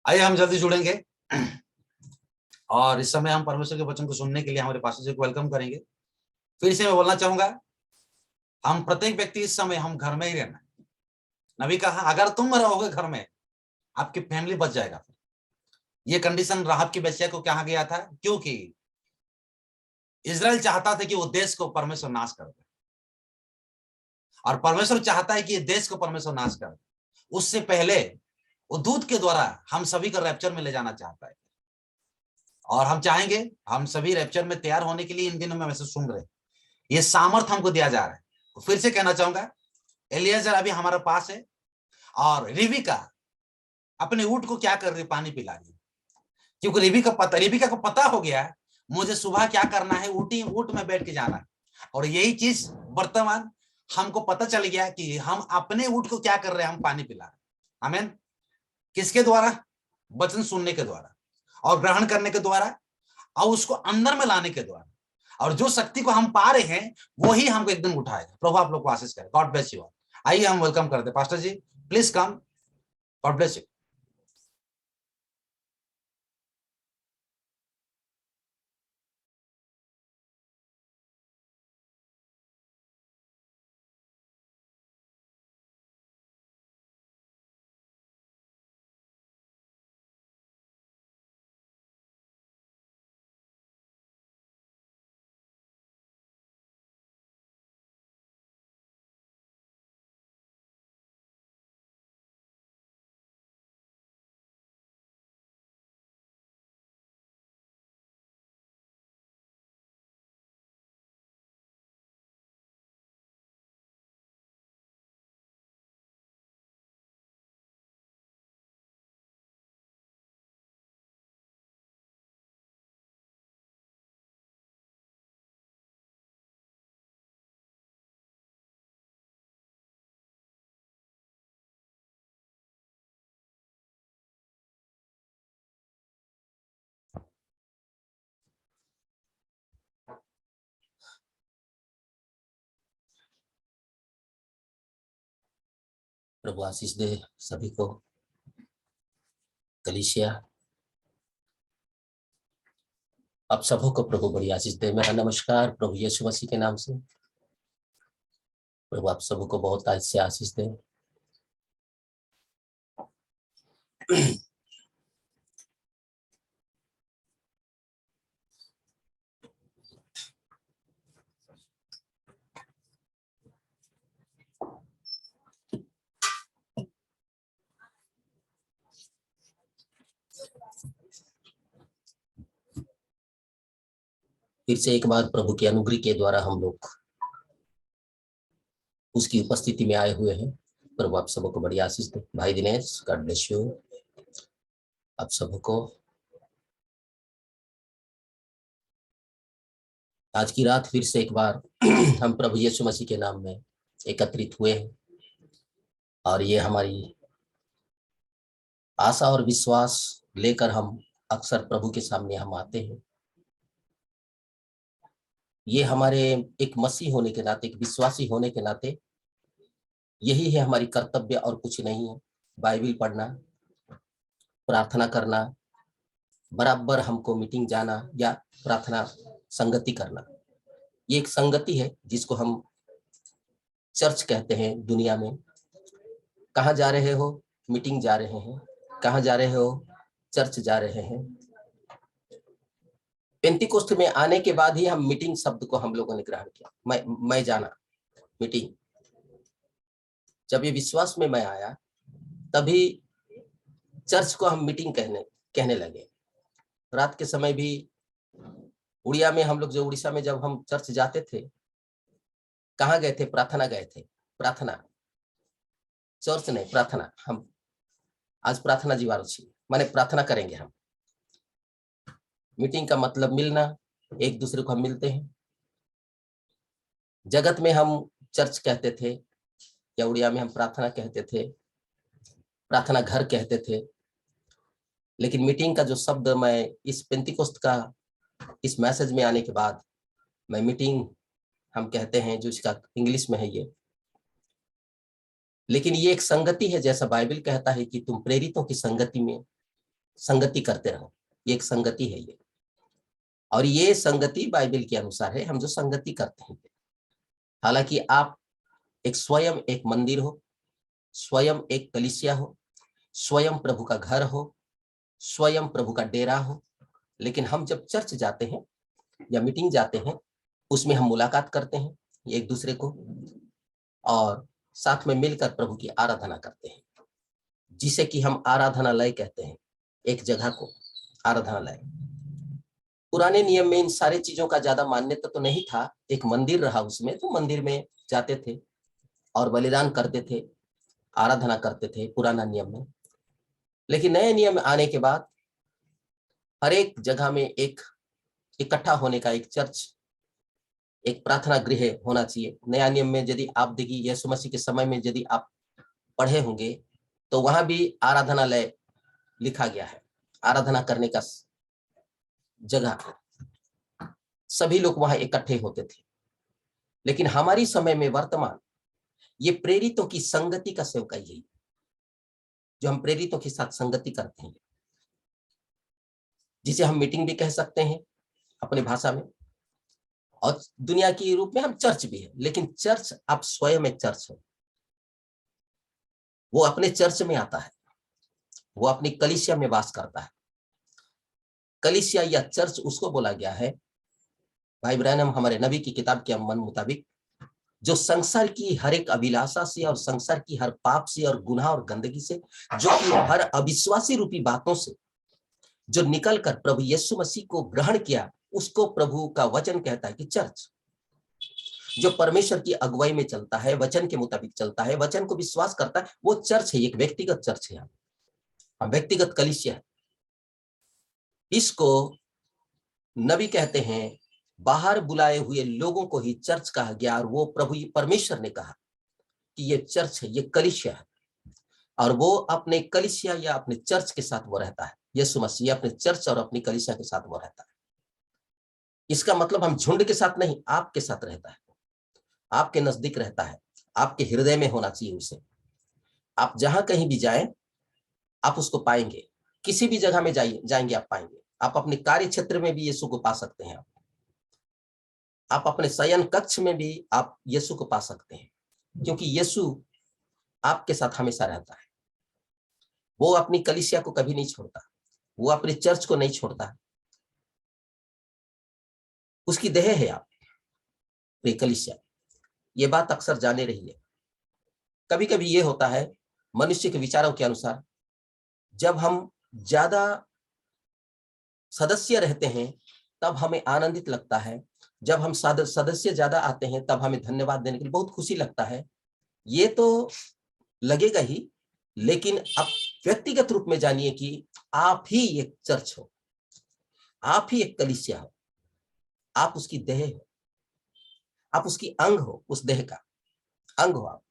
आइए हम जल्दी जुड़ेंगे और इस समय हम परमेश्वर के वचन को सुनने के लिए हमारे पास्टर जी को वेलकम करेंगे। फिर से मैं बोलना चाहूंगा, हम प्रत्येक व्यक्ति इस समय हम घर में ही रहना। नबी कहा अगर तुम रहोगे घर में आपकी फैमिली बच जाएगा। ये कंडीशन राहब की बेचिया को कहा गया था क्योंकि इजराइल चाहता था कि वो देश को परमेश्वर नाश कर दे और परमेश्वर चाहता है कि ये देश को परमेश्वर नाश कर दे। उससे पहले वो दूत के द्वारा हम सभी को रैप्चर में ले जाना चाहता है और हम चाहेंगे हम सभी रैप्चर में तैयार होने के लिए इन दिनों में मैसेज सुन रहे, ये सामर्थ हमको दिया जा रहा है। तो फिर से कहना चाहूंगा, एलियाजर अभी हमारे पास है और रिबिका अपने ऊंट को क्या कर रही, पानी पिला रही, क्योंकि रिबिका को पता हो गया मुझे सुबह क्या करना है, ऊंट में बैठ के जाना है। और यही चीज वर्तमान हमको पता चल गया कि हम अपने ऊंट को क्या कर रहे हैं, हम पानी पिला रहे। आमीन। किसके द्वारा? वचन सुनने के द्वारा और ग्रहण करने के द्वारा और उसको अंदर में लाने के द्वारा। और जो शक्ति को हम पा रहे हैं वो ही हमको एकदम उठाएगा। प्रभु आप लोग को आशीष करे। God bless you. आइए हम वेलकम करते हैं pastor ji, please come. God bless you. प्रभु आशीष दे सभी को। कलीसिया आप सबों को प्रभु बड़ी आशीष दे। मेरा नमस्कार प्रभु यीशु मसीह के नाम से। प्रभु आप सबों को बहुत आज से आशीष दे। फिर से एक बार प्रभु की अनुग्रह के द्वारा हम लोग उसकी उपस्थिति में आए हुए हैं। प्रभु आप सबों को बड़ी आशीष दे। भाई दिनेश, गॉड ब्लेस यू। आप सबों को आज की रात फिर से एक बार हम प्रभु यीशु मसीह के नाम में एकत्रित हुए हैं और ये हमारी आशा और विश्वास लेकर हम अक्सर प्रभु के सामने हम आते हैं। ये हमारे एक मसीह होने के नाते, एक विश्वासी होने के नाते यही है हमारी कर्तव्य और कुछ नहीं है। बाइबल पढ़ना, प्रार्थना करना, बराबर हमको मीटिंग जाना या प्रार्थना संगति करना, ये एक संगति है जिसको हम चर्च कहते हैं। दुनिया में कहाँ जा रहे हो? मीटिंग जा रहे हैं। कहाँ जा रहे हो? चर्च जा रहे हैं। पेंतीकोस्त में आने के बाद ही हम मीटिंग शब्द को हम लोगों ने ग्रहण किया। मैं जाना, मीटिंग। जब ये विश्वास में मैं आया तभी चर्च को हम मीटिंग कहने लगे। रात के समय भी उड़िया में हम लोग, जो उड़ीसा में जब हम चर्च जाते थे, कहाँ गए थे? प्रार्थना गए थे। प्रार्थना, चर्च नहीं, प्रार्थना। हम आज प्रार्थना जीवार छी माने प्रार्थना करेंगे हम। मीटिंग का मतलब मिलना, एक दूसरे को हम मिलते हैं। जगत में हम चर्च कहते थे या उड़िया में हम प्रार्थना कहते थे, प्रार्थना घर कहते थे, लेकिन मीटिंग का जो शब्द मैं इस पेंतिकोस्त का इस मैसेज में आने के बाद मैं मीटिंग हम कहते हैं, जो इसका इंग्लिश में है ये, लेकिन ये एक संगति है। जैसा बाइबल कहता है कि तुम प्रेरितों की संगति में संगति करते रहो, ये एक संगति है ये। और ये संगति बाइबल के अनुसार है, हम जो संगति करते हैं। हालांकि आप एक स्वयं एक मंदिर हो, स्वयं एक कलीसिया हो, स्वयं प्रभु का घर हो, स्वयं प्रभु का डेरा हो, लेकिन हम जब चर्च जाते हैं या मीटिंग जाते हैं, उसमें हम मुलाकात करते हैं एक दूसरे को और साथ में मिलकर प्रभु की आराधना करते हैं, जिसे कि हम आराधनालय कहते हैं। एक जगह को आराधनालय। पुराने नियम में इन सारे चीजों का ज्यादा मान्यता तो नहीं था। एक मंदिर रहा, उसमें तो मंदिर में जाते थे और बलिदान करते थे, आराधना करते थे पुराना नियम में। लेकिन नए नियम आने के बाद हर एक जगह में एक इकट्ठा होने का एक चर्च, एक प्रार्थना गृह होना चाहिए। नया नियम में यदि आप देखिए, यीशु मसीह के समय में यदि आप पढ़े होंगे तो वहां भी आराधनालय लिखा गया है, आराधना करने का जगह, सभी लोग वहां इकट्ठे होते थे। लेकिन हमारी समय में वर्तमान ये प्रेरितों की संगति का सेवकाई है, जो हम प्रेरितों के साथ संगति करते हैं, जिसे हम मीटिंग भी कह सकते हैं अपनी भाषा में, और दुनिया के रूप में हम चर्च भी है। लेकिन चर्च, आप स्वयं एक चर्च हो। वो अपने चर्च में आता है, वो अपनी कलीसिया में वास करता है। कलीसिया या चर्च उसको बोला गया है, भाई ब्रैनम हमारे नबी की किताब के मन मुताबिक, जो संसार की हर एक अभिलाषा से और संसार की हर पाप से और गुनाह और गंदगी से, जो कि हर अविश्वासी रूपी बातों से जो निकलकर प्रभु यीशु मसीह को ग्रहण किया, उसको प्रभु का वचन कहता है कि चर्च, जो परमेश्वर की अगुवाई में चलता है, वचन के मुताबिक चलता है, वचन को विश्वास करता है, वो चर्च है। एक व्यक्तिगत चर्च है, हम व्यक्तिगत कलीसिया है। इसको नबी कहते हैं, बाहर बुलाए हुए लोगों को ही चर्च कहा गया। और वो प्रभु परमेश्वर ने कहा कि ये चर्च है, ये कलीसिया है, और वो अपने कलीसिया या अपने चर्च के साथ वो रहता है। यीशु मसीह अपने चर्च और अपनी कलीसिया के साथ वो रहता है। इसका मतलब हम झुंड के साथ नहीं, आपके साथ रहता है, आपके नजदीक रहता है, आपके हृदय में होना चाहिए उसे। आप जहां कहीं भी जाएं, आप उसको पाएंगे। किसी भी जगह में जाएंगे आप पाएंगे। आप अपने कार्य क्षेत्र में भी यीशु को पा सकते हैं। आप अपने शयन कक्ष में भी आप यीशु को पा सकते हैं, क्योंकि यीशु आपके साथ हमेशा रहता है। वो अपनी कलीसिया को कभी नहीं छोड़ता, वो अपने चर्च को नहीं छोड़ता। उसकी देह है आप, कलीसिया। ये बात अक्सर जाने रही है। कभी कभी ये होता है मनुष्य के विचारों के अनुसार, जब हम ज्यादा सदस्य रहते हैं तब हमें आनंदित लगता है, जब हम सदस्य ज्यादा आते हैं तब हमें धन्यवाद देने के लिए बहुत खुशी लगता है। ये तो लगेगा ही, लेकिन आप व्यक्तिगत रूप में जानिए कि आप ही एक चर्च हो, आप ही एक कलीसिया हो, आप उसकी देह हो, आप उसकी अंग हो, उस देह का अंग हो आप।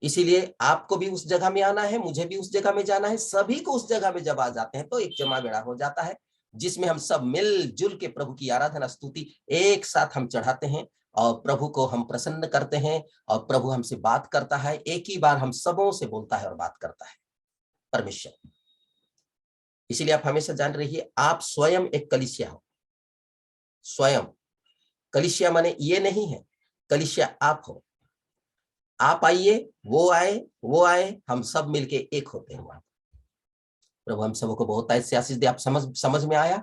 इसीलिए आपको भी उस जगह में आना है, मुझे भी उस जगह में जाना है। सभी को उस जगह में जब आ जाते हैं तो एक जमा बेड़ा हो जाता है, जिसमें हम सब मिलजुल के प्रभु की आराधना स्तुति एक साथ हम चढ़ाते हैं और प्रभु को हम प्रसन्न करते हैं, और प्रभु हमसे बात करता है। एक ही बार हम सबों से बोलता है और बात करता है परमेश्वर। इसीलिए आप हमेशा जान रहिए, आप स्वयं एक कलीसिया हो। स्वयं कलीसिया माने ये नहीं है, कलीसिया आप हो। आप आइए, वो आए, वो आए, हम सब मिलके एक होते हैं वहां। प्रभु हम सबको बहुत ऐसे आशीष दे। आप समझ में आया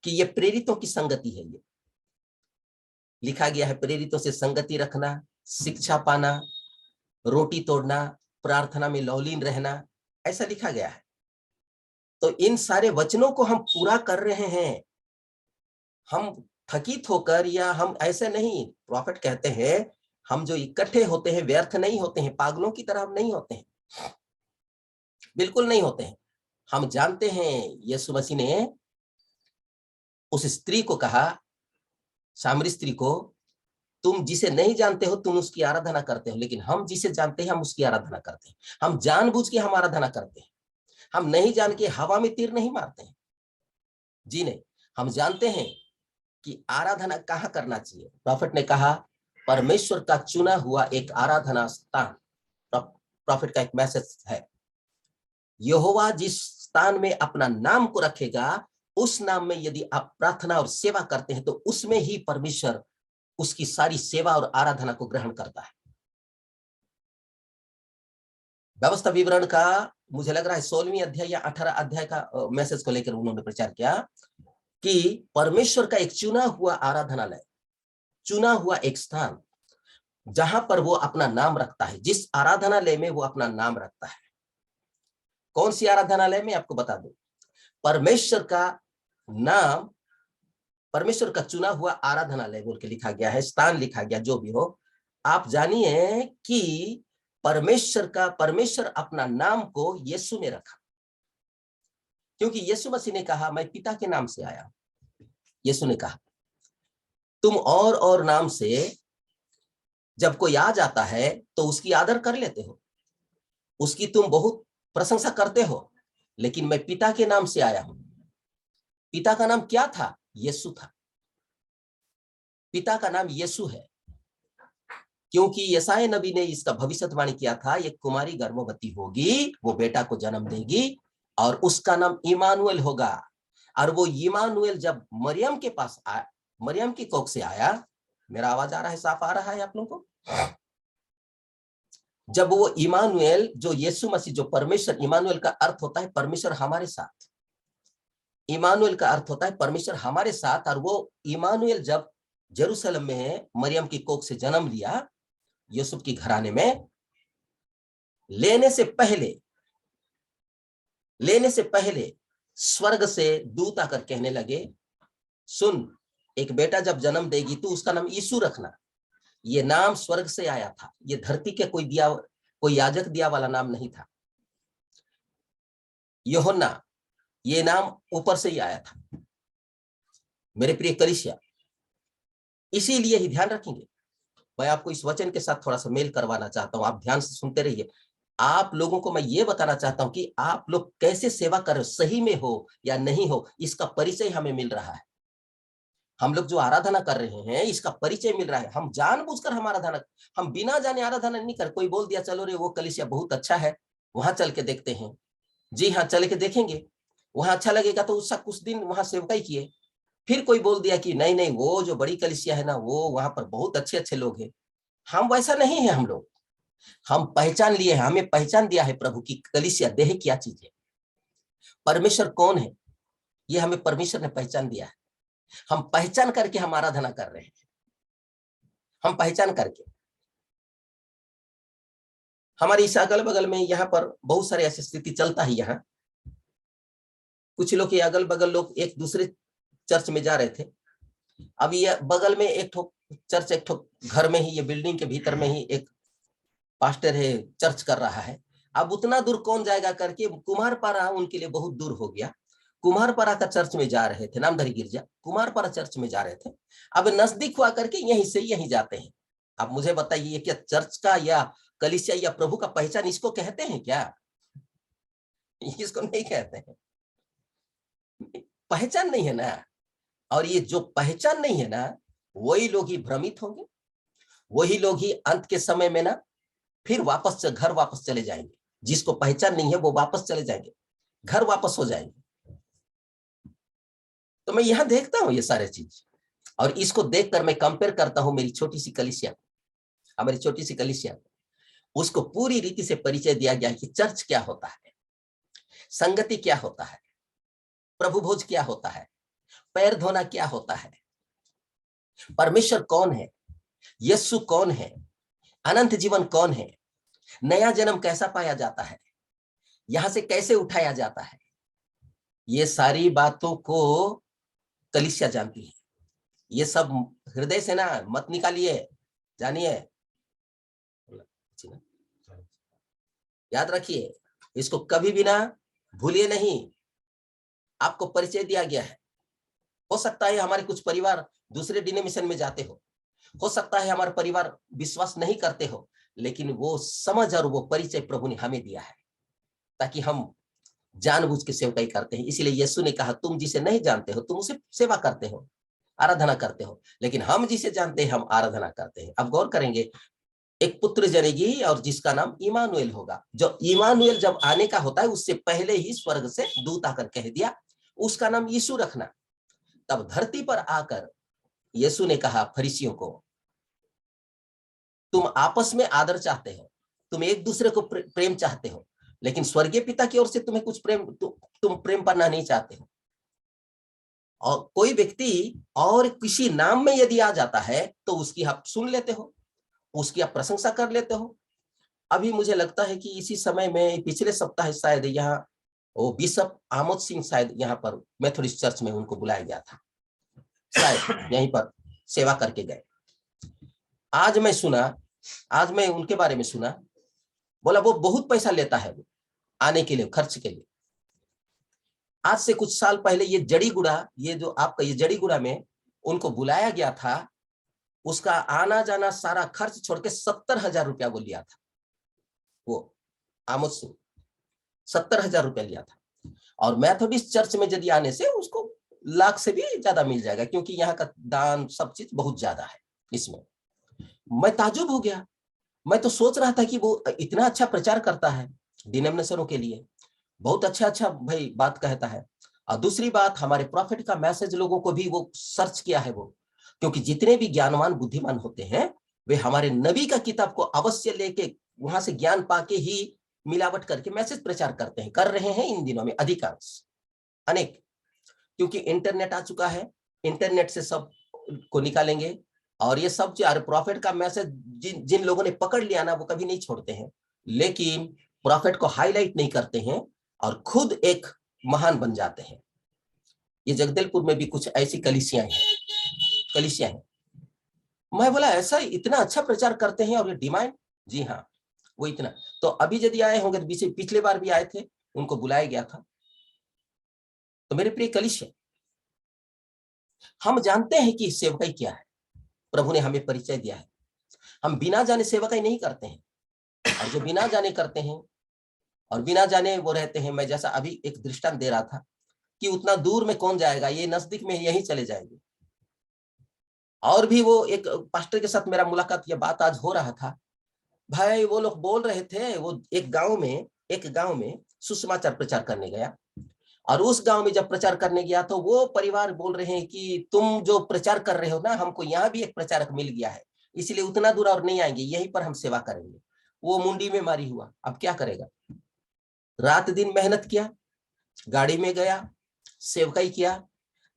कि ये प्रेरितों की संगति है। ये लिखा गया है, प्रेरितों से संगति रखना, शिक्षा पाना, रोटी तोड़ना, प्रार्थना में लौलीन रहना, ऐसा लिखा गया है। तो इन सारे वचनों को हम पूरा कर रहे हैं। हम थकित होकर या हम ऐसे नहीं, प्रॉफिट कहते हैं, हम जो इकट्ठे होते हैं व्यर्थ नहीं होते हैं, पागलों की तरह हम नहीं होते हैं। बिल्कुल नहीं होते हैं। हम जानते हैं यीशु मसीह ने उस स्त्री को कहा, सामरी स्त्री को, तुम जिसे नहीं जानते हो तुम उसकी आराधना करते हो, लेकिन हम जिसे जानते हैं हम उसकी आराधना करते हैं। हम जानबूझ के हम आराधना करते हैं, हम नहीं जान के हवा में तीर नहीं मारते हैं। जी नहीं, हम जानते हैं कि आराधना कहाँ करना चाहिए। प्रॉफिट ने कहा परमेश्वर का चुना हुआ एक आराधना स्थान, प्रॉफिट का एक मैसेज है, यहोवा जिस स्थान में अपना नाम को रखेगा उस नाम में यदि आप प्रार्थना और सेवा करते हैं तो उसमें ही परमेश्वर उसकी सारी सेवा और आराधना को ग्रहण करता है। व्यवस्था विवरण का मुझे लग रहा है 16वीं अध्याय या 18 अध्याय का मैसेज को लेकर उन्होंने प्रचार किया कि परमेश्वर का एक चुना हुआ आराधनालय, चुना हुआ एक स्थान जहां पर वो अपना नाम रखता है, जिस आराधनालय में वो अपना नाम रखता है। कौन सी आराधनालय में आपको बता दूं, परमेश्वर का नाम, परमेश्वर का चुना हुआ आराधनालय बोल के लिखा गया है, स्थान लिखा गया, जो भी हो। आप जानिए कि परमेश्वर अपना नाम को यीशु ने रखा, क्योंकि यीशु मसीह ने कहा मैं पिता के नाम से आया। यीशु ने कहा तुम और नाम से जब कोई आ जाता है तो उसकी आदर कर लेते हो, उसकी तुम बहुत प्रशंसा करते हो, लेकिन मैं पिता के नाम से आया हूं। पिता का नाम क्या था? यीशु था। पिता का नाम यीशु है, क्योंकि यशायाह नबी ने इसका भविष्यवाणी किया था, एक कुमारी गर्भवती होगी, वो बेटा को जन्म देगी और उसका नाम इमानुएल होगा। और वो इमानुएल जब मरियम के पास आया, मरियम की कोख से आया, मेरा आवाज आ रहा है, साफ आ रहा है आप लोगों को? जब वो इमानुएल, जो यीशु मसीह, जो परमेश्वर, इमानुएल का अर्थ होता है परमेश्वर हमारे साथ, इमानुएल का अर्थ होता है परमेश्वर हमारे साथ। और वो इमानुएल जब जेरूशलेम में मरियम की कोख से जन्म लिया, यूसुफ की घराने में, लेने से पहले स्वर्ग से दूत आकर कहने लगे, सुन, एक बेटा जब जन्म देगी तो उसका नाम यीशु रखना। ये नाम स्वर्ग से आया था, ये धरती के कोई याजक दिया वाला नाम नहीं था। यूहन्ना, ये नाम ऊपर से ही आया था। मेरे प्रिय कलीसिया, इसीलिए ही ध्यान रखेंगे, मैं आपको इस वचन के साथ थोड़ा सा मेल करवाना चाहता हूं, आप ध्यान से सुनते रहिए। आप लोगों को मैं ये बताना चाहता हूं कि आप लोग कैसे सेवा कर रहे हो, सही में हो या नहीं हो, इसका परिचय हमें मिल रहा है। हम लोग जो आराधना कर रहे हैं इसका परिचय मिल रहा है। हम जानबूझकर हम आराधना, हम बिना जाने आराधना नहीं कर। कोई बोल दिया चलो रे वो कलीसिया बहुत अच्छा है, वहां चल के देखते हैं। जी हाँ, चल के देखेंगे, वहां अच्छा लगेगा तो उसका कुछ दिन वहां सेवकाई किए। फिर कोई बोल दिया कि नहीं नहीं, वो जो बड़ी कलीसिया है ना, वो वहां पर बहुत अच्छे अच्छे लोग हैं। हम वैसा नहीं है। हम लोग, हम पहचान लिए हैं, हमें पहचान दिया है प्रभु की कलीसिया देह क्या चीज है, परमेश्वर कौन है, ये हमें परमेश्वर ने पहचान दिया है। हम पहचान करके हम आराधना कर रहे हैं, हम पहचान करके। हमारे इस अगल बगल में यहाँ पर बहुत सारे ऐसी स्थिति चलता है। यहाँ कुछ लोग के अगल बगल लोग एक दूसरे चर्च में जा रहे थे। अब ये बगल में एक ठो चर्च, एक ठो घर में ही, ये बिल्डिंग के भीतर में ही एक पास्टर है, चर्च कर रहा है। अब उतना दूर कौन जाएगा करके कुम्हारपारा उनके लिए बहुत दूर हो गया। कुम्हारपारा का चर्च में जा रहे थे, नामधारी गिरजा कुम्हारपारा चर्च में जा रहे थे। अब नजदीक हुआ करके यहीं से यहीं जाते हैं। अब मुझे बताइए, क्या चर्च का या कलीसिया या प्रभु का पहचान इसको कहते हैं क्या? इसको नहीं कहते हैं, पहचान नहीं है ना। और ये जो पहचान नहीं है ना, वही लोग ही भ्रमित होंगे, वही लोग ही अंत के समय में ना फिर वापस घर वापस चले जाएंगे। जिसको पहचान नहीं है वो वापस चले जाएंगे, घर वापस हो जाएंगे। तो मैं यहां देखता हूं ये सारे चीज, और इसको देखकर मैं कंपेयर करता हूं मेरी छोटी सी कलीसिया, हमारी छोटी सी कलीसिया। उसको पूरी रीति से परिचय दिया गया कि चर्च क्या होता है, संगति क्या होता है, प्रभु भोज क्या होता है, पैर धोना क्या होता है, परमेश्वर कौन है, यीशु कौन है, अनंत जीवन कौन है, नया जन्म कैसा पाया जाता है, यहां से कैसे उठाया जाता है। ये सारी बातों को कलीसिया जानती है। ये सब हृदय से ना मत निकालिए, जानिए, याद रखिए, इसको कभी भी ना भूलिए नहीं। आपको परिचय दिया गया है। हो सकता है हमारे कुछ परिवार दूसरे डिनोमिनेशन में जाते हो सकता है हमारा परिवार विश्वास नहीं करते हो, लेकिन वो समझ और वो परिचय प्रभु ने हमें दिया है ताकि हम जानबूझ के सेवकाई करते हैं। इसलिए यीशु ने कहा तुम जिसे नहीं जानते हो तुम उसे सेवा करते हो, आराधना करते हो, लेकिन हम जिसे जानते हैं हम आराधना करते हैं। अब गौर करेंगे, एक पुत्र जनेगी और जिसका नाम इमानुएल होगा। जो इमानुएल जब आने का होता है उससे पहले ही स्वर्ग से दूत आकर कह दिया उसका नाम यीशु रखना। तब धरती पर आकर यीशु ने कहा फरीसियों को, तुम आपस में आदर चाहते हो, तुम एक दूसरे को प्रेम चाहते हो, लेकिन स्वर्गीय पिता की ओर से तुम्हें कुछ प्रेम तुम प्रेम पाना नहीं चाहते हो। और कोई व्यक्ति और किसी नाम में यदि आ जाता है तो उसकी आप सुन लेते हो, उसकी आप प्रशंसा कर लेते हो। अभी मुझे लगता है कि इसी समय में पिछले सप्ताह शायद यहाँ वो बिशप आमोद सिंह शायद यहाँ पर मेथोडिस्ट चर्च में उनको बुलाया गया था, शायद यहीं पर सेवा करके गए। आज मैं उनके बारे में सुना, बोला वो बहुत पैसा लेता है वो आने के लिए, खर्च के लिए। आज से कुछ साल पहले ये जड़ीगुड़ा, ये जो आपका ये जड़ीगुड़ा में उनको बुलाया गया था, उसका आना जाना सारा खर्च छोड़ के 70,000 रुपया वो लिया था। वो आमोद सिंह 70,000 रुपया लिया था। और मैथोडिस्ट चर्च में यदि आने से उसको लाख से भी ज्यादा मिल जाएगा, क्योंकि यहाँ का दान सब चीज बहुत ज्यादा है इसमें। मैं ताजुब हो गया। मैं तो सोच रहा था कि वो इतना अच्छा प्रचार करता है डिनोमिनेशनों के लिए, बहुत अच्छा भाई बात कहता है। और दूसरी बात, हमारे प्रॉफिट का मैसेज लोगों को भी वो सर्च किया है वो, क्योंकि जितने भी ज्ञानवान बुद्धिमान होते हैं वे हमारे नबी का किताब को अवश्य लेके वहां से ज्ञान पाके ही मिलावट करके मैसेज प्रचार करते हैं, कर रहे हैं इन दिनों में अधिकांश, अनेक। क्योंकि इंटरनेट आ चुका है, इंटरनेट से सब को निकालेंगे। और ये सब प्रॉफिट का मैसेज जिन लोगों ने पकड़ लिया ना वो कभी नहीं छोड़ते हैं, लेकिन प्रॉफिट को हाईलाइट नहीं करते हैं और खुद एक महान बन जाते हैं। ये जगदलपुर में भी कुछ ऐसी कलीसियां हैं। मैं बोला ऐसा इतना अच्छा प्रचार करते हैं और ये डिमांड, जी हाँ वो इतना। तो अभी यदि आए होंगे तो पिछले बार भी आए थे, उनको बुलाया गया था। तो मेरे प्रिय कलीसिया, हम जानते हैं कि सेवकाई क्या है, प्रभु ने हमें परिचय दिया है। हम बिना जाने सेवकाई नहीं करते हैं, और जो बिना जाने करते हैं और बिना जाने वो रहते हैं। मैं जैसा अभी एक दृष्टांत दे रहा था कि उतना दूर में कौन जाएगा, ये नजदीक में यही चले जाएंगे। और भी वो एक पास्टर के साथ मेरा मुलाकात, ये बात आज हो रहा था भाई, वो लोग बोल रहे थे, वो एक गांव में सुसमाचार प्रचार करने गया, और उस गांव में जब प्रचार करने गया तो वो परिवार बोल रहे हैं कि तुम जो प्रचार कर रहे हो ना, हमको यहाँ भी एक प्रचारक मिल गया है, इसलिए उतना दूर और नहीं आएंगे, यहीं पर हम सेवा करेंगे। वो मुंडी में मारी हुआ, अब क्या करेगा। रात दिन मेहनत किया, गाड़ी में गया, सेवकाई किया,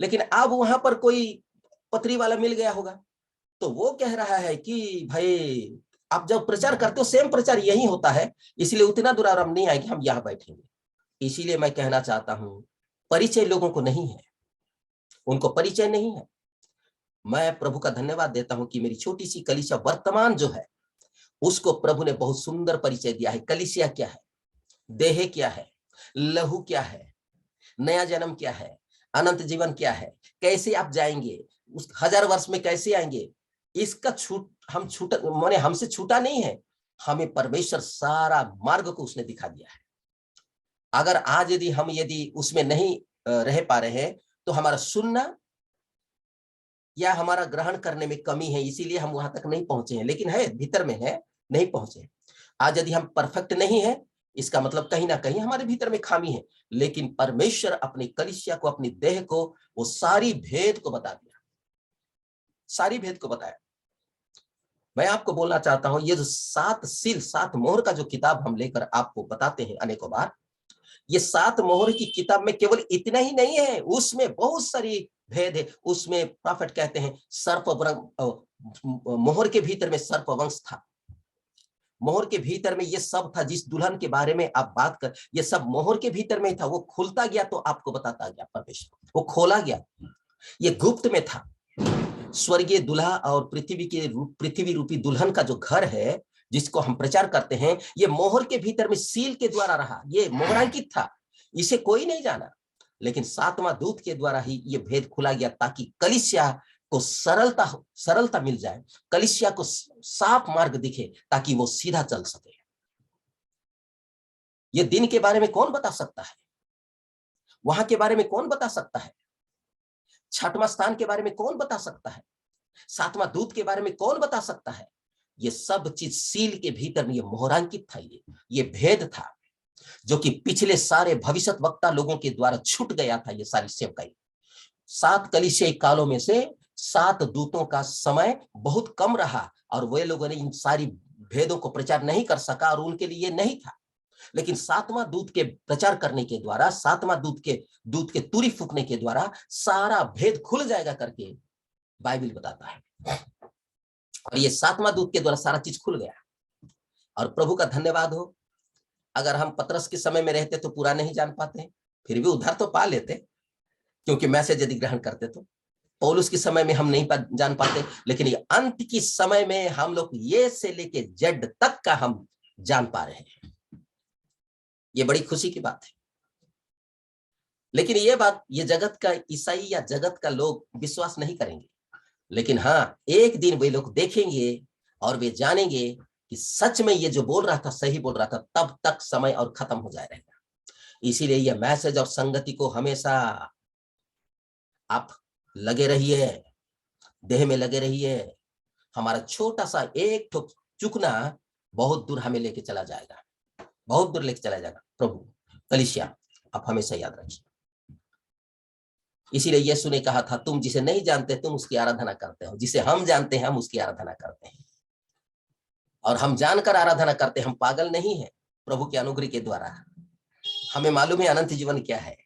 लेकिन अब वहां पर कोई पत्री वाला मिल गया होगा, तो वो कह रहा है कि भाई आप जब प्रचार करते हो सेम प्रचार यही होता है, इसलिए उतना दूर हम नहीं आएंगे, हम यहाँ बैठेंगे। इसीलिए मैं कहना चाहता हूं, परिचय लोगों को नहीं है, उनको परिचय नहीं है। मैं प्रभु का धन्यवाद देता हूं कि मेरी छोटी सी कलीसिया वर्तमान जो है उसको प्रभु ने बहुत सुंदर परिचय दिया है। कलीसिया क्या है, देह क्या है, लहू क्या है, नया जन्म क्या है, अनंत जीवन क्या है, कैसे आप जाएंगे, उस 1000 वर्ष में कैसे आएंगे, इसका हमसे छूटा नहीं है। हमें परमेश्वर सारा मार्ग को उसने दिखा दिया है। अगर आज यदि उसमें नहीं रह पा रहे हैं तो हमारा सुनना या हमारा ग्रहण करने में कमी है, इसीलिए हम वहां तक नहीं पहुंचे हैं। लेकिन है, भीतर में है, नहीं पहुंचे। आज यदि हम परफेक्ट नहीं है, इसका मतलब कहीं ना कहीं हमारे भीतर में खामी है। लेकिन परमेश्वर अपनी कलीसिया को, अपनी देह को, वो सारी भेद को बता दिया, सारी भेद को बताया। मैं आपको बोलना चाहता हूं, ये जो 7 सील 7 मोहर का जो किताब हम लेकर आपको बताते हैं अनेकों बार, ये 7 मोहर की किताब में केवल इतना ही नहीं है, उसमें बहुत सारी भेद है। उसमें प्रॉफिट कहते हैं मोहर के भीतर में सर्पवंश था, मोहर के भीतर में ये सब था। जिस दुल्हन के बारे में आप बात कर, ये सब मोहर के भीतर में था। वो खुलता गया तो आपको बताता गया परमेश्वर, वो खोला गया, ये गुप्त में था। स्वर्गीय दुल्हा और पृथ्वी रूपी दुल्हन का जो घर है, जिसको हम प्रचार करते हैं, ये मोहर के भीतर में सील के द्वारा रहा, ये मोहरांकित था, इसे कोई नहीं जाना। लेकिन 7वां दूत के द्वारा ही ये भेद खुला गया, ताकि कलीसिया को सरलता मिल जाए, कलीसिया को साफ मार्ग दिखे, ताकि वो सीधा चल सके। ये दिन के बारे में कौन बता सकता है? वहां के बारे में कौन बता सकता है? 6वां स्थान के बारे में कौन बता सकता है? 7वां दूत के बारे में कौन बता सकता है? ये सब चीज सील के भीतर में ये मोहरांकित था, ये भेद था, जो कि पिछले सारे भविष्यवक्ता लोगों के द्वारा छूट गया था। ये सारी सेवकाई 7 कलीसियाई कालों में से 7 दूतों का समय बहुत कम रहा, और वे लोगों ने इन सारी भेदों को प्रचार नहीं कर सका, और उनके लिए नहीं था। लेकिन 7वां दूत के प्रचार करने के द्वारा, 7वां दूत के तुरी फूकने के द्वारा सारा भेद खुल जाएगा करके बाइबल बताता है। और ये 7वां दूत के द्वारा सारा चीज खुल गया। और प्रभु का धन्यवाद हो, अगर हम पतरस के समय में रहते तो पूरा नहीं जान पाते, फिर भी उद्धार तो पा लेते, क्योंकि मैसेज यदि ग्रहण करते तो। पौलुस के समय में हम नहीं जान पाते, लेकिन ये अंत की समय में हम लोग ये से लेके जेड तक का हम जान पा रहे हैं। ये बड़ी खुशी की बात है। लेकिन ये बात ये जगत का ईसाई या जगत का लोग विश्वास नहीं करेंगे। लेकिन हाँ, एक दिन वे लोग देखेंगे और वे जानेंगे कि सच में ये जो बोल रहा था सही बोल रहा था, तब तक समय और खत्म हो जाए रहेगा। इसीलिए ये मैसेज और संगति को हमेशा आप लगे रहिए, देह में लगे रहिए। हमारा छोटा सा एक ठोक चुकना बहुत दूर हमें लेके चला जाएगा, बहुत दूर लेके चला जाएगा। प्रभु कलीसिया आप हमेशा याद रखिए। इसीलिए यीशु ने कहा था, तुम जिसे नहीं जानते तुम उसकी आराधना करते हो, जिसे हम जानते हैं हम उसकी आराधना करते हैं। और हम जानकर आराधना करते हैं, हम पागल नहीं है। प्रभु के अनुग्रह के द्वारा हमें मालूम है अनंत जीवन क्या है,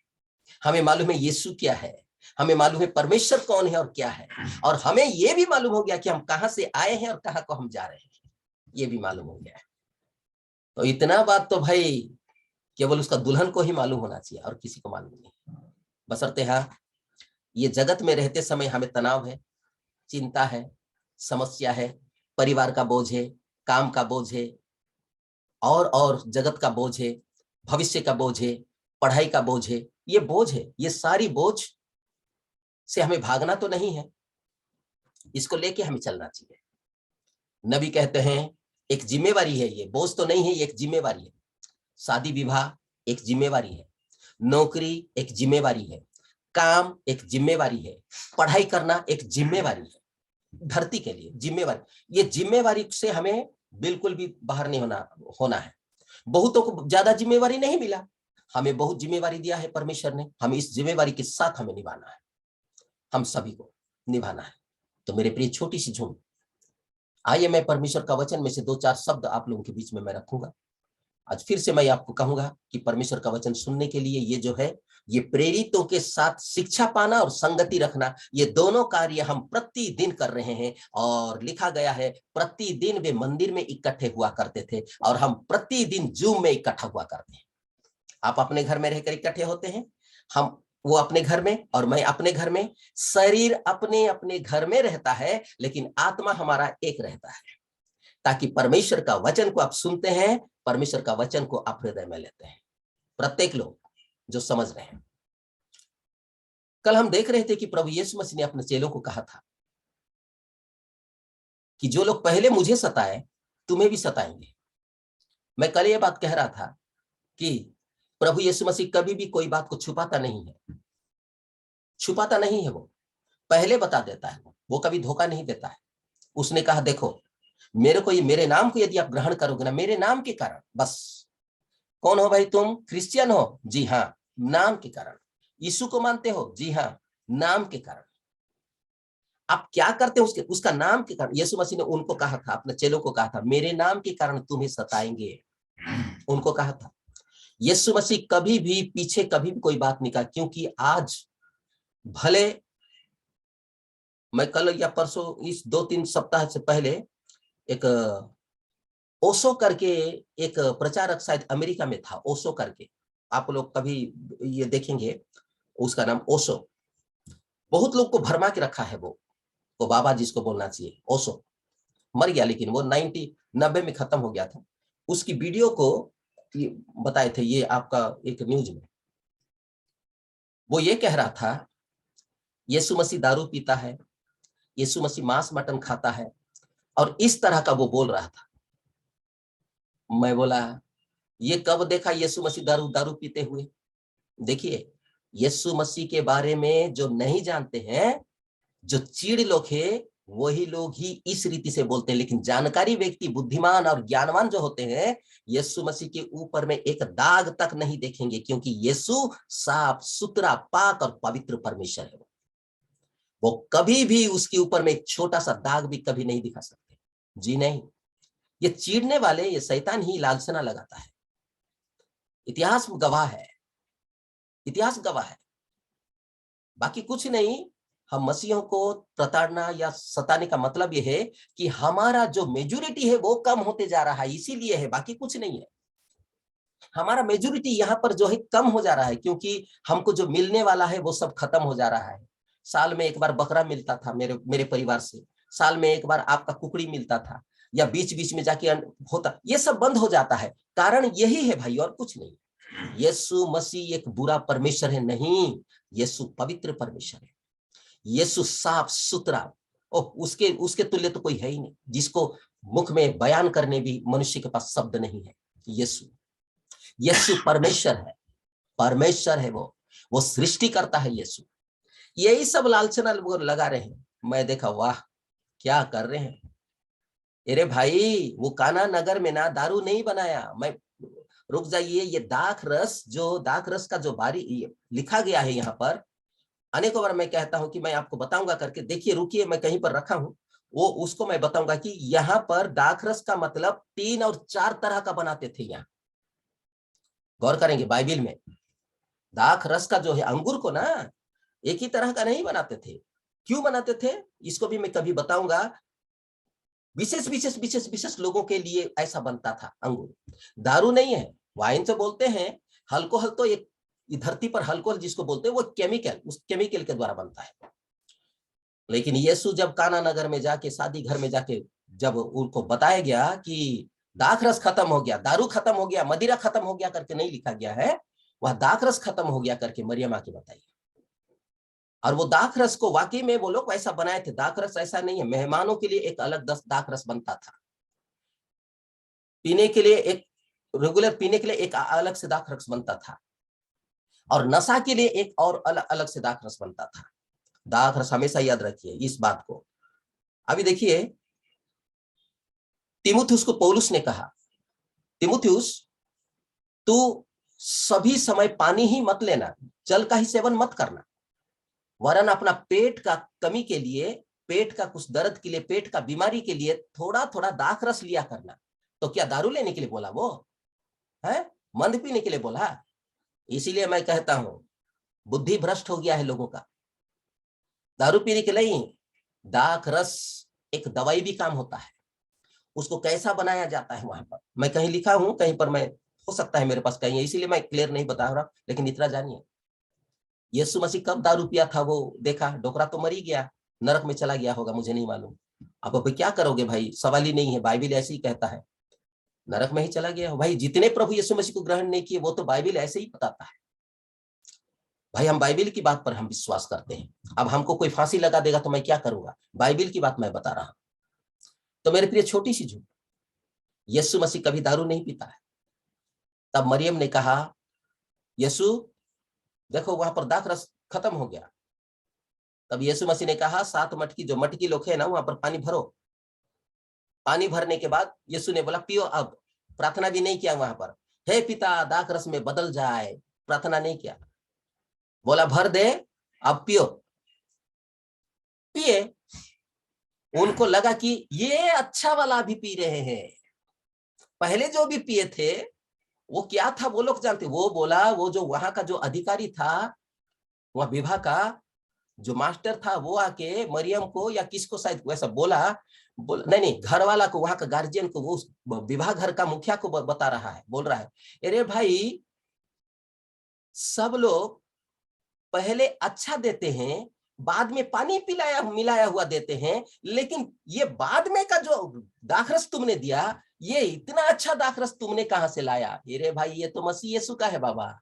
हमें मालूम है यीशु क्या है, हमें मालूम है परमेश्वर कौन है और क्या है, और हमें यह भी मालूम हो गया कि हम कहां से आए हैं और कहां को हम जा रहे हैं, ये भी मालूम हो गया है। तो इतना बात तो भाई केवल उसका दुल्हन को ही मालूम होना चाहिए, और किसी को मालूम नहीं। बशर्ते हाँ, ये जगत में रहते समय हमें तनाव है, चिंता है, समस्या है, परिवार का बोझ है, काम का बोझ है, और जगत का बोझ है, भविष्य का बोझ है, पढ़ाई का बोझ है। ये बोझ है, ये सारी बोझ से हमें भागना तो नहीं है, इसको लेके हमें चलना चाहिए। नबी कहते हैं एक जिम्मेवारी है, ये बोझ तो नहीं है, ये एक जिम्मेवारी है। शादी विवाह एक जिम्मेवारी है, नौकरी एक जिम्मेवारी है, काम एक जिम्मेवारी है, पढ़ाई करना एक जिम्मेवारी है, धरती के लिए जिम्मेवारी। ये जिम्मेवारी से हमें बिल्कुल भी बाहर नहीं होना है। बहुतों को ज्यादा जिम्मेवारी नहीं मिला, हमें बहुत जिम्मेवारी दिया है परमेश्वर ने, हमें इस जिम्मेवारी के साथ हमें निभाना है, हम सभी को निभाना है। तो मेरे प्रिय छोटी सी झुंड, आइए मैं परमेश्वर का वचन में से 2-4 शब्द आप लोगों के बीच में मैं रखूंगा। आज फिर से मैं आपको कहूंगा कि परमेश्वर का वचन सुनने के लिए ये जो है, ये प्रेरितों के साथ शिक्षा पाना और संगति रखना, ये दोनों कार्य हम प्रतिदिन कर रहे हैं। और लिखा गया है प्रतिदिन वे मंदिर में इकट्ठे हुआ करते थे, और हम प्रतिदिन जूम में इकट्ठा हुआ करते हैं। आप अपने घर में रहकर इकट्ठे होते हैं, हम वो अपने घर में और मैं अपने घर में। शरीर अपने अपने घर में रहता है, लेकिन आत्मा हमारा एक रहता है, ताकि परमेश्वर का वचन को आप सुनते हैं, परमेश्वर का वचन को आप हृदय में लेते हैं। प्रत्येक लोग जो समझ रहे हैं, कल हम देख रहे थे कि प्रभु यीशु मसीह ने अपने चेलों को कहा था कि जो लोग पहले मुझे सताए तुम्हें भी सताएंगे। मैं कल ये बात कह रहा था कि प्रभु यीशु मसीह कभी भी कोई बात को छुपाता नहीं है, छुपाता नहीं है, वो पहले बता देता है, वो कभी धोखा नहीं देता है। उसने कहा देखो, मेरे नाम को यदि आप ग्रहण करोगे ना, मेरे नाम के कारण, बस कौन हो भाई तुम? क्रिश्चियन हो? जी हाँ, नाम के कारण। यीशु को मानते हो? जी हाँ, नाम के कारण। आप क्या करते हो उसका नाम के कारण। यीशु मसीह ने उनको कहा था, अपने चेलों को कहा था, मेरे नाम के कारण तुम्हें सताएंगे, उनको कहा था। यीशु मसीह कभी भी पीछे कभी भी कोई बात नहीं कहा, क्योंकि आज भले मैं कल या परसों, इस 2-3 सप्ताह से पहले, एक ओशो करके एक प्रचारक शायद अमेरिका में था, ओशो करके, आप लोग कभी ये देखेंगे, उसका नाम ओशो। बहुत लोग को भरमा के रखा है वो बाबा जिसको बोलना चाहिए, ओशो। मर गया, लेकिन वो 90 में खत्म हो गया था। उसकी वीडियो को बताए थे ये आपका एक न्यूज में। वो ये कह रहा था यीशु मसीह दारू पीता है, यीशु मसीह मांस मटन खाता है, और इस तरह का वो बोल रहा था। मैं बोला ये कब देखा यीशु मसीह दारू पीते हुए? देखिए, यीशु मसीह के बारे में जो नहीं जानते हैं, जो चीड़ लोग है, वही लोग ही इस रीति से बोलते हैं। लेकिन जानकारी व्यक्ति, बुद्धिमान और ज्ञानवान जो होते हैं, यीशु मसीह के ऊपर में एक दाग तक नहीं देखेंगे, क्योंकि यीशु साफ सुथरा पाक और पवित्र परमेश्वर है। वो कभी भी उसके ऊपर में एक छोटा सा दाग भी कभी नहीं दिखा सकते। जी नहीं, ये चीड़ने वाले, ये शैतान ही लालसना लगाता है। इतिहास गवाह है, इतिहास गवाह है, बाकी कुछ नहीं। हम मसीहों को प्रताड़ना या सताने का मतलब यह है कि हमारा जो मेजोरिटी है वो कम होते जा रहा है, इसीलिए है, बाकी कुछ नहीं है। हमारा मेजोरिटी यहाँ पर जो है कम हो जा रहा है, क्योंकि हमको जो मिलने वाला है वो सब खत्म हो जा रहा है। साल में एक बार बकरा मिलता था मेरे परिवार से, साल में एक बार आपका कुकड़ी मिलता था, या बीच बीच में जाके होता, ये सब बंद हो जाता है। कारण यही है भाई, और कुछ नहीं। यीशु मसीह एक बुरा परमेश्वर है नहीं, यीशु पवित्र परमेश्वर है। यीशु साफ सुथरा, उसके उसके तुल्य तो कोई है ही नहीं, जिसको मुख में बयान करने भी मनुष्य के पास शब्द नहीं है। यीशु परमेश्वर है, परमेश्वर है, वो सृष्टि करता है यीशु। यही सब लालचना लोग लगा रहे हैं। मैं देखा, वाह क्या कर रहे हैं। अरे भाई, वो काना नगर में ना दारू नहीं बनाया। मैं रुक जाइए, ये दाख रस का जो बारी लिखा गया है यहाँ पर, अनेकों बार मैं कहता हूं कि मैं आपको बताऊंगा करके, देखिए रुकिए, मैं कहीं पर रखा हूं, वो उसको मैं बताऊंगा कि यहाँ पर दाखरस का मतलब 3 और 4 तरह का बनाते थे। यहाँ गौर करेंगे, बाइबिल में दाखरस का जो है, अंगूर को ना एक ही तरह का नहीं बनाते थे। क्यों बनाते थे इसको भी मैं कभी बताऊंगा। विशेष विशेष विशेष विशेष लोगों के लिए ऐसा बनता था अंगूर। दारू नहीं है, वाइन से बोलते हैं। अल्कोहल तो एक धरती पर अल्कोहल जिसको बोलते हैं, वो केमिकल, उस केमिकल के द्वारा बनता है। लेकिन यीशु जब काना नगर में जाके, शादी घर में जाके, जब उनको बताया गया कि दाखरस खत्म हो गया, दारू खत्म हो गया, मदिरा खत्म हो गया करके नहीं लिखा गया है, वह दाखरस खत्म हो गया करके मरियम आके बताइए। और वो दाखरस को वाकई में वो लोग ऐसा बनाए थे। दाखरस ऐसा नहीं है, मेहमानों के लिए एक अलग दाखरस बनता था, पीने के लिए एक रेगुलर पीने के लिए एक अलग से दाखरस बनता था, और नशा के लिए एक और अलग से दाखरस बनता था। दाखरस हमेशा याद रखिए इस बात को। अभी देखिए, तिमुथियुस को पौलुस ने कहा, तिमुथियुस तू सभी समय पानी ही मत लेना, जल का ही सेवन मत करना, वरन अपना पेट का कमी के लिए, पेट का कुछ दर्द के लिए, पेट का बीमारी के लिए थोड़ा थोड़ा दाखरस लिया करना। तो क्या दारू लेने के लिए बोला? वो है मंद पीने के लिए बोला? इसीलिए मैं कहता हूं, बुद्धि भ्रष्ट हो गया है लोगों का। दारू पीने के लिए दाखरस एक दवाई भी काम होता है। उसको कैसा बनाया जाता है वहां पर मैं कहीं लिखा हूं, कहीं पर मैं, हो सकता है मेरे पास कहीं है, इसीलिए मैं क्लियर नहीं बता रहा, लेकिन इतना जानिए, यीशु मसीह कब दारू पिया था वो देखा, डोकरा तो मर ही गया, नरक में चला गया होगा, मुझे नहीं मालूम। अब क्या करोगे भाई, सवाल ही नहीं है, बाइबिल ऐसे ही कहता है, नरक में ही चला गया हो। भाई जितने प्रभु यीशु मसीह को ग्रहण नहीं किए, वो तो बाइबिल ऐसे ही बताता है। भाई हम बाइबिल की बात पर हम विश्वास करते हैं। अब हमको कोई फांसी लगा देगा तो मैं क्या करूंगा? बाइबिल की बात मैं बता रहा हूं। तो मेरे प्रिय, छोटी सी झूठ, यीशु मसीह कभी दारू नहीं पीता है। तब मरियम ने कहा, यीशु देखो वहां पर दाखरस खत्म हो गया। तब यीशु मसीह ने कहा, 7 मटकी, जो मटकी लोग है ना, वहां पर पानी भरो। पानी भरने के बाद यीशु ने बोला पियो। अब प्रार्थना भी नहीं किया वहां पर, हे पिता दाखरस में बदल जाए, प्रार्थना नहीं किया, बोला भर दे, अब पियो। पिए। उनको लगा कि ये अच्छा वाला भी पी रहे हैं, पहले जो भी पिए थे वो क्या था वो लोग जानते। वो बोला, वो जो वहां का जो अधिकारी था, वह विवाह का जो मास्टर था, वो आके मरियम को या किसको शायद वैसा बोला नहीं, घर वाला को, वहां का गार्जियन को, वो विवाह घर का मुखिया को बता रहा है, बोल रहा है, अरे भाई सब लोग पहले अच्छा देते हैं, बाद में पानी पिलाया मिलाया हुआ देते हैं, लेकिन ये बाद में का जो दाखरस तुमने दिया, ये इतना अच्छा दाखरस तुमने कहां से लाया? अरे भाई, ये तो मसीह यीशु का है बाबा,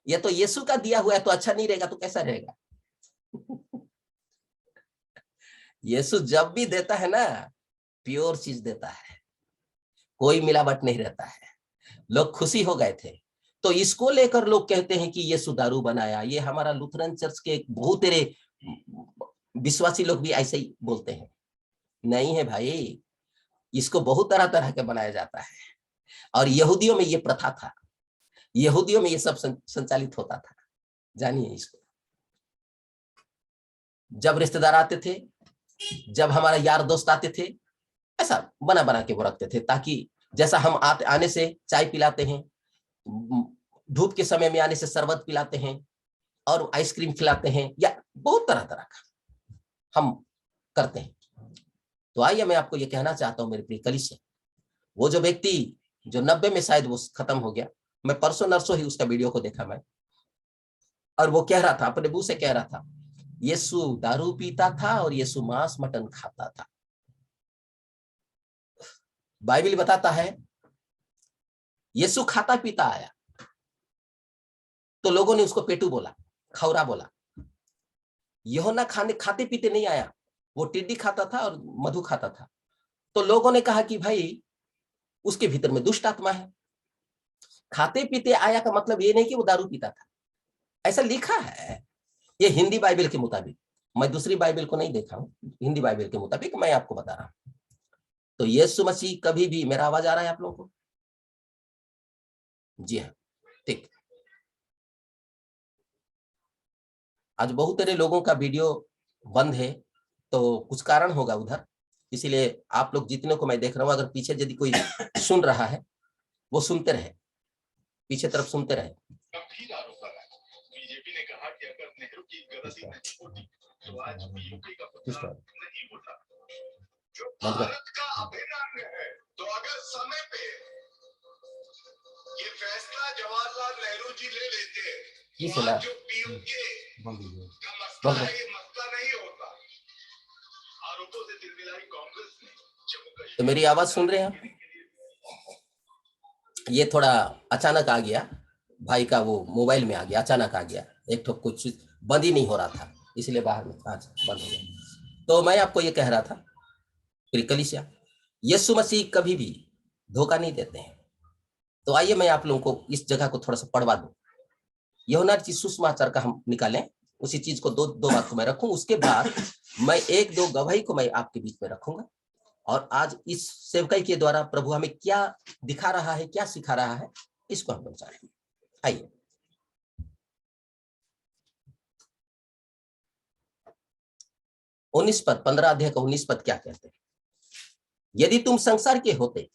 ये तो यीशु का दिया हुआ है, तो अच्छा नहीं रहेगा तो कैसा रहेगा? यीशु जब भी देता है ना, प्योर चीज देता है, कोई मिलावट नहीं रहता है। लोग खुशी हो गए थे, तो इसको लेकर लोग कहते हैं कि यीशु दारू बनाया। ये हमारा लूथरन चर्च के बहुत तेरे विश्वासी लोग भी ऐसे ही बोलते हैं। नहीं है भाई, इसको बहुत तरह तरह के बनाया जाता है, और यहूदियों में ये प्रथा था, यहूदियों में ये सब संचालित होता था, जानिए इसको। जब रिश्तेदार आते थे, जब हमारा यार दोस्त आते थे, ऐसा बना बना के वो रखते थे, ताकि जैसा हम आने से चाय पिलाते हैं, धूप के समय में आने से शरबत पिलाते हैं और आइसक्रीम खिलाते हैं, या बहुत तरह तरह का हम करते हैं। तो आइए मैं आपको ये कहना चाहता हूं मेरे प्रिय कलीसिया, वो जो व्यक्ति जो 90 में शायद वो खत्म हो गया, मैं परसों नरसों ही उसका वीडियो को देखा मैं, और वो कह रहा था, अपने मुंह से कह रहा था, यीशु दारू पीता था और यीशु मांस मटन खाता था। बाइबल बताता है यीशु खाता पीता आया, तो लोगों ने उसको पेटू बोला, खौरा बोला। यूहन्ना खाते पीते नहीं आया, वो टिड्डी खाता था और मधु खाता था। तो लोगों ने कहा कि भाई उसके भीतर में दुष्ट आत्मा है। खाते पीते आया का मतलब ये नहीं कि वो दारू पीता था, ऐसा लिखा है ये हिंदी बाइबल के मुताबिक। मैं दूसरी बाइबल को नहीं देखा हूं, हिंदी बाइबल के मुताबिक मैं आपको बता रहा हूं। तो यीशु मसीह कभी भी, मेरा आवाज आ रहा है आप लोगों को? जी हाँ, ठीक। आज बहुत सारे लोगों का वीडियो बंद है, तो कुछ कारण होगा उधर, इसीलिए आप लोग जितने को मैं देख रहा हूं, अगर पीछे यदि कोई सुन रहा है वो सुनते रहे, पीछे तरफ सुनते रहे। बीजेपी ने कहा कि अगर नेहरू की गलती नहीं होती तो आज यूपी का प्रचार नहीं होता, जो भारत का अभिन्न अंग है। तो अगर समय पे ये फैसला जवाहरलाल नेहरू जी ले लेते, जो पीयूके का मसला है, ये मसला नहीं होता। आरोपों से दिलमिलाई कांग्रेस ने जम्मू कश्मीर। तो मेरी आवाज सुन रहे हैं? ये थोड़ा अचानक आ गया, भाई का वो मोबाइल में आ गया, अचानक आ गया, एक तो कुछ बंद ही नहीं हो रहा था, इसलिए बाहर में आज बंद हो गया। तो मैं आपको ये कह रहा था प्रिय कलीसिया, यीशु मसीह कभी भी धोखा नहीं देते हैं। तो आइए मैं आप लोगों को इस जगह को थोड़ा सा पढ़वा दूं। यूहन्ना रचित सुसमाचार का हम निकालें, उसी चीज को दो बात को मैं रखूं, उसके बाद मैं एक दो गवाही को मैं आपके बीच में रखूंगा, और आज इस सेवकाई के द्वारा प्रभु हमें क्या दिखा रहा है, क्या सिखा रहा है, इसको हम जानेंगे। आइए 19 पद, 15 अध्याय का 19 पद क्या कहते हैं? यदि तुम संसार के होते,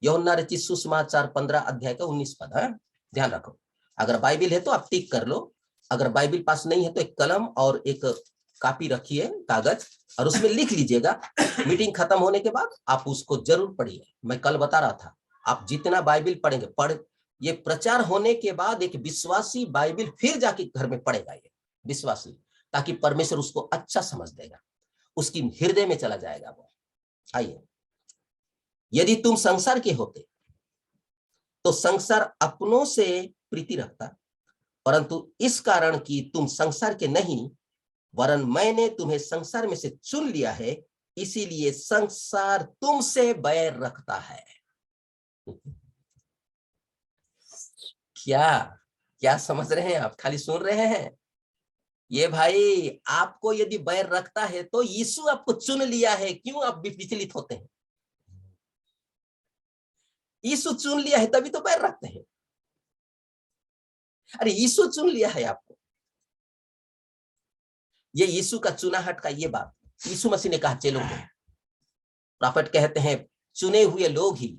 यूहन्ना रचित सुसमाचार 15 अध्याय का 19 पद है, ध्यान रखो। अगर बाइबल है तो आप टिक कर लो, अगर बाइबल पास नहीं है तो एक कलम और एक कॉपी रखिए, कागज, और उसमें लिख लीजिएगा। मीटिंग खत्म होने के बाद आप उसको जरूर पढ़िए। मैं कल बता रहा था, आप जितना बाइबल पढ़ेंगे, ये प्रचार होने के बाद एक विश्वासी बाइबल फिर जाके घर में पढ़ेगा, ये विश्वासी, ताकि परमेश्वर उसको अच्छा समझ देगा, उसकी हृदय में चला जाएगा वो। आइए, यदि तुम संसार के होते तो संसार अपनों से प्रीति रखता, परंतु इस कारण कि तुम संसार के नहीं, वरन मैंने तुम्हें संसार में से चुन लिया है, इसीलिए संसार तुमसे बैर रखता है। क्या समझ रहे हैं आप? खाली सुन रहे हैं? ये भाई आपको यदि बैर रखता है तो यीशु आपको चुन लिया है, क्यों आप विचलित होते हैं? यीशु चुन लिया है तभी तो बैर रखते हैं। अरे यीशु चुन लिया है आपको, ये यीशु का चुनाहट का ये बात यीशु मसीह ने कहा चेलों को। प्रॉफेट कहते हैं चुने हुए लोग ही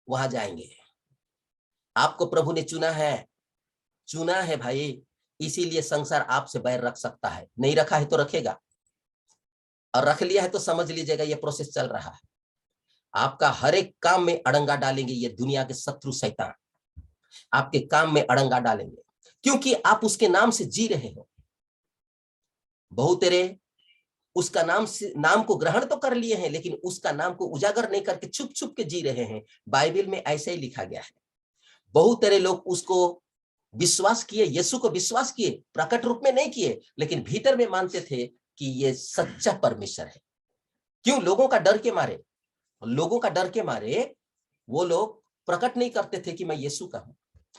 वहां जाएंगे। आपको प्रभु ने चुना है भाई, इसीलिए संसार आपसे बैर रख सकता है। नहीं रखा है तो रखेगा, और रख लिया है तो समझ लीजिएगा ये प्रोसेस चल रहा है। आपका हर एक काम में अड़ंगा डालेंगे ये दुनिया के शत्रु शैतान, आपके काम में अड़ंगा डालेंगे, क्योंकि आप उसके नाम से जी रहे हो। बहुतेरे उसका नाम को ग्रहण तो कर लिए हैं, लेकिन उसका नाम को उजागर नहीं करके छुप छुप के जी रहे हैं। बाइबल में ऐसे ही लिखा गया है। बहुतेरे लोग उसको विश्वास किए, यीशु को विश्वास किए, प्रकट रूप में नहीं किए, लेकिन भीतर में मानते थे कि ये सच्चा परमेश्वर है। क्यों? लोगों का डर के मारे, लोगों का डर के मारे वो लोग प्रकट नहीं करते थे कि मैं यीशु का हूं,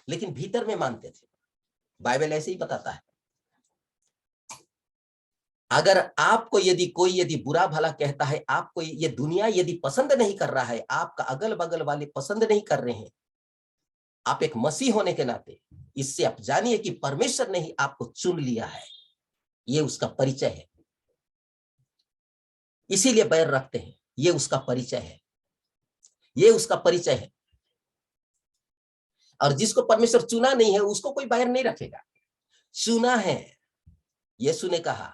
लेकिन भीतर में मानते थे। बाइबल ऐसे ही बताता है। अगर आपको यदि बुरा भला कहता है, आपको ये दुनिया यदि पसंद नहीं कर रहा है, आपका अगल बगल वाले पसंद नहीं कर रहे हैं, आप एक मसीह होने के नाते इससे आप जानिए कि परमेश्वर ने ही आपको चुन लिया है। ये उसका परिचय है। इसीलिए बैर रखते हैं। ये उसका परिचय है, ये उसका परिचय है। और जिसको परमेश्वर चुना नहीं है उसको कोई बैर नहीं रखेगा। चुना है, यीशु ने कहा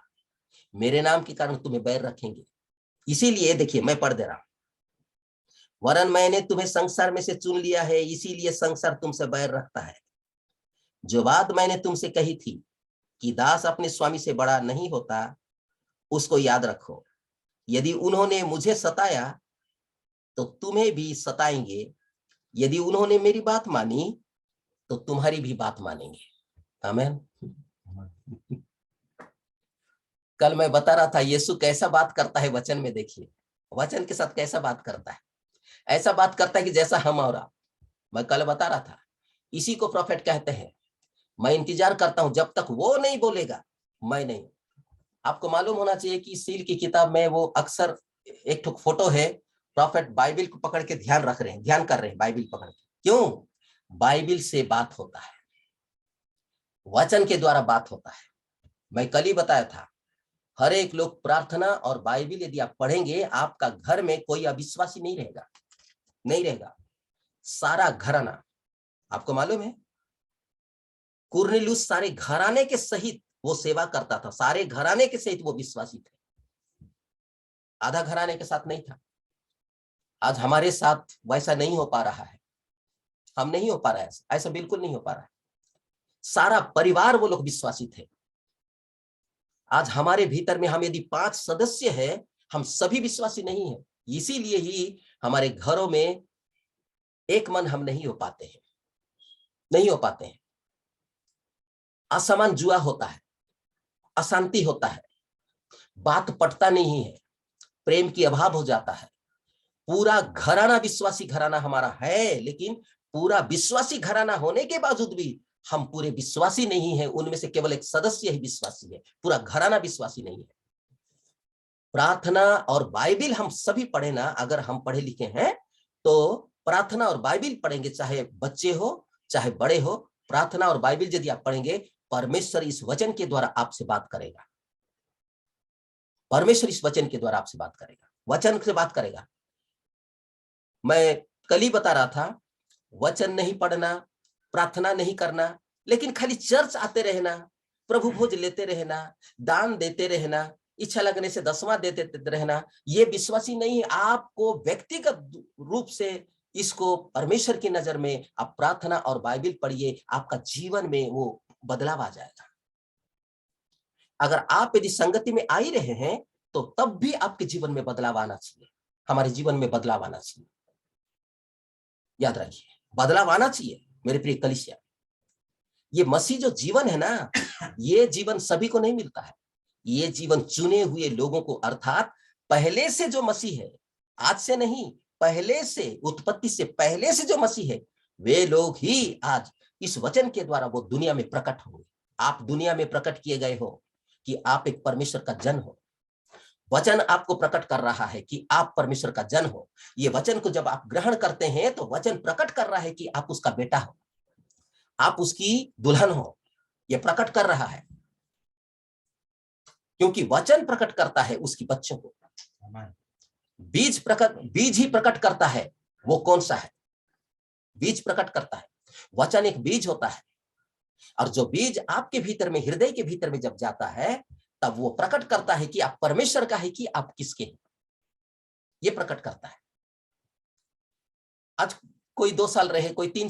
मेरे नाम के कारण तुम्हें बैर रखेंगे। इसीलिए देखिए, मैं पढ़ दे रहा हूं, वरन मैंने तुम्हें संसार में से चुन लिया है, इसीलिए संसार तुमसे बैर रखता है। जो बात मैंने तुमसे कही थी कि दास अपने स्वामी से बड़ा नहीं होता, उसको याद रखो। यदि उन्होंने मुझे सताया तो तुम्हें भी सताएंगे। यदि उन्होंने मेरी बात मानी तो तुम्हारी भी बात मानेंगे। आमीन। कल मैं बता रहा था यीशु कैसा बात करता है वचन में। देखिए वचन के साथ कैसा बात करता है। ऐसा बात करता है कि जैसा हम और आप। मैं कल बता रहा था, इसी को प्रोफेट कहते हैं। मैं इंतजार करता हूं जब तक वो नहीं बोलेगा मैं नहीं। आपको मालूम होना चाहिए कि सील की किताब में वो अक्सर एक ठो फोटो है, प्रोफेट बाइबल को पकड़ के ध्यान रख रहे हैं, ध्यान कर रहे हैं बाइबल पकड़ के। क्यों? बाइबल से बात होता है, वचन के द्वारा बात होता है। मैं कल ही बताया था, हर एक लोग प्रार्थना और बाइबल यदि आप पढ़ेंगे, आपका घर में कोई अविश्वासी नहीं रहेगा, नहीं रहेगा। सारा घराना, आपको मालूम है कुरनेलियुस सारे घराने के सहित वो सेवा करता था। सारे घराने के सहित वो विश्वासी थे, आधा घराने के साथ नहीं था। आज हमारे साथ वैसा नहीं हो पा रहा है। हम नहीं हो पा रहा है, ऐसा बिल्कुल नहीं हो पा रहा है। सारा परिवार वो लोग विश्वासी थे। आज हमारे भीतर में हम यदि 5 सदस्य हैं, हम सभी विश्वासी नहीं है। इसीलिए ही हमारे घरों में एक मन हम नहीं हो पाते हैं, नहीं हो पाते हैं। असमान जुआ होता है, अशांति होता है, बात पटता नहीं है, प्रेम की अभाव हो जाता है। पूरा घराना विश्वासी घराना हमारा है, लेकिन पूरा विश्वासी घराना होने के बावजूद भी हम पूरे विश्वासी नहीं है। उनमें से केवल एक सदस्य ही विश्वासी है, पूरा घराना विश्वासी नहीं है। प्रार्थना और बाइबल हम सभी पढ़े ना, अगर हम पढ़े लिखे हैं तो प्रार्थना और बाइबल पढ़ेंगे, चाहे बच्चे हो चाहे बड़े हो। प्रार्थना और बाइबल यदि आप पढ़ेंगे, परमेश्वर इस वचन के द्वारा आपसे बात करेगा। परमेश्वर इस वचन के द्वारा आपसे बात करेगा, वचन से बात करेगा। मैं कल ही बता रहा था, वचन नहीं पढ़ना, प्रार्थना नहीं करना, लेकिन खाली चर्च आते रहना, प्रभु भोज लेते रहना, दान देते रहना, इच्छा लगने से 10वां देते रहना, ये विश्वासी नहीं है। आपको व्यक्तिगत रूप से इसको परमेश्वर की नजर में आप प्रार्थना और बाइबल पढ़िए, आपका जीवन में वो बदलाव आ जाएगा। अगर आप यदि संगति में आ ही रहे हैं तो तब भी आपके जीवन में बदलाव आना चाहिए, हमारे जीवन में बदलाव आना चाहिए। याद रखिए, बदलाव आना चाहिए मेरे प्रिय कलीसिया। ये मसीह जो जीवन है ना, ये जीवन सभी को नहीं मिलता है। ये जीवन चुने हुए लोगों को, अर्थात पहले से जो मसीह है, आज से नहीं, पहले से, उत्पत्ति से पहले से जो मसीह है, वे लोग ही आज इस वचन के द्वारा वो दुनिया में प्रकट होंगे। आप दुनिया में प्रकट किए गए हो कि आप एक परमेश्वर का जन हो। वचन आपको प्रकट कर रहा है कि आप परमेश्वर का जन हो। ये वचन को जब आप ग्रहण करते हैं तो वचन प्रकट कर रहा है कि आप उसका बेटा हो, आप उसकी दुल्हन हो। ये प्रकट कर रहा है, क्योंकि वचन प्रकट करता है उसकी बच्चों को। बीज ही प्रकट करता है वो कौन सा है। बीज प्रकट करता है, वचन एक बीज होता है। और जो बीज आपके भीतर में, हृदय के भीतर में जब जाता है, तब वो प्रकट करता है कि आप परमेश्वर का है कि आप किसके हैं। ये प्रकट करता है। आज कोई 2 साल रहे, कोई 3 साल